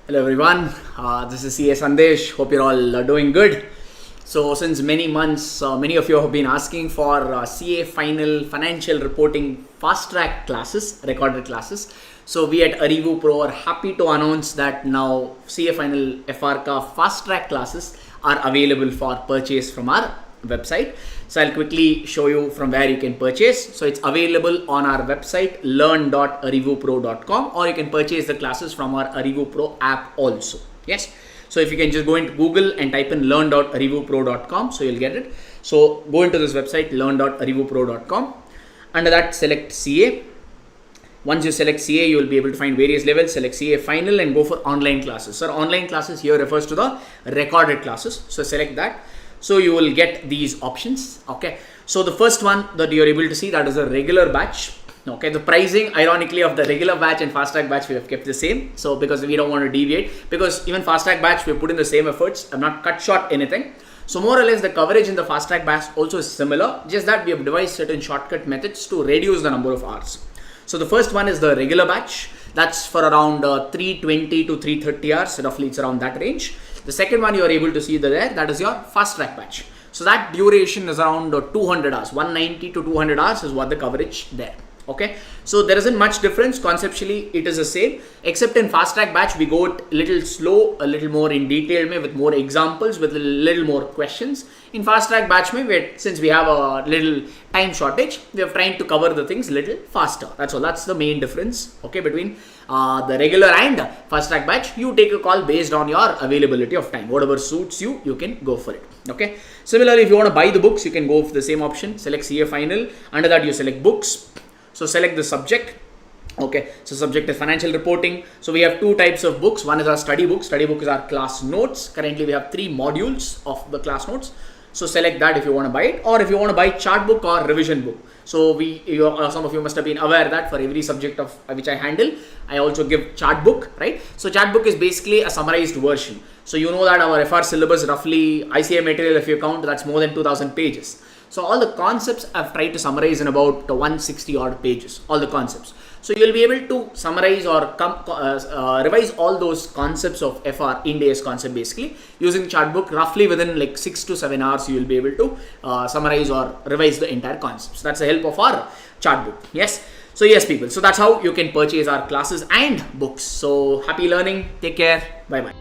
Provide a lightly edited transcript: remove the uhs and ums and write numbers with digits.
Hello everyone, this is CA Sandesh. Hope you're all doing good. So since many months, many of you have been asking for CA final financial reporting fast track classes, recorded classes. So we at ArivuPro are happy to announce that now CA final FRCA fast track classes are available for purchase from our website. So I'll quickly show you from where you can purchase. So it's available on our website learn.arivupro.com, or you can purchase the classes from our ArivuPro app also. Yes. So if you can just go into Google and type in learn.arivupro.com, so you'll get it. So go into this website learn.arivupro.com. Under that, select CA. Once you select CA, you will be able to find various levels. Select CA final and go for online classes. So online classes here refers to the recorded classes. So select that. So you will get these options. Okay. So the first one that you're able to see, that is a regular batch. Okay. The pricing, ironically, of the regular batch and fast track batch, we have kept the same. So because we don't want to deviate, because even fast track batch, we put in the same efforts. I'm not cut short anything. So more or less the coverage in the fast track batch also is similar. Just that we have devised certain shortcut methods to reduce the number of hours. So the first one is the regular batch. That's for around 320 to 330 hours. Roughly it's around that range. The second one you are able to see there, that is your fast track batch. So that duration is around 200 hours, 190 to 200 hours is what the coverage there. Okay. So there isn't much difference. Conceptually, it is the same, except in fast track batch, we go a little slow, a little more in detail, with more examples, with a little more questions. In fast track batch, since we have a little time shortage, we are trying to cover the things a little faster. That's all. That's the main difference. Okay. Between the regular and fast track batch, you take a call based on your availability of time. Whatever suits you, you can go for it. Okay. Similarly, if you want to buy the books, you can go for the same option. Select CA final. Under that, you select books. So select the subject. Okay, so subject is financial reporting. So we have two types of books. One is our study book. Study book is our class notes. Currently we have 3 modules of the class notes. So select that if you want to buy it, or if you want to buy chart book or revision book. So some of you must have been aware that for every subject of which I handle, I also give chart book, right? So chart book is basically a summarized version. So you know that our FR syllabus, roughly ICA material, if you count, that's more than 2000 pages. So all the concepts I've tried to summarize in about 160 odd pages, all the concepts. So you will be able to summarize or revise all those concepts of FR, Ind AS concept basically using chart book. Roughly within like 6 to 7 hours, you will be able to summarize or revise the entire concepts. That's the help of our chart book. Yes. So yes, people. So that's how you can purchase our classes and books. So happy learning. Take care. Bye bye.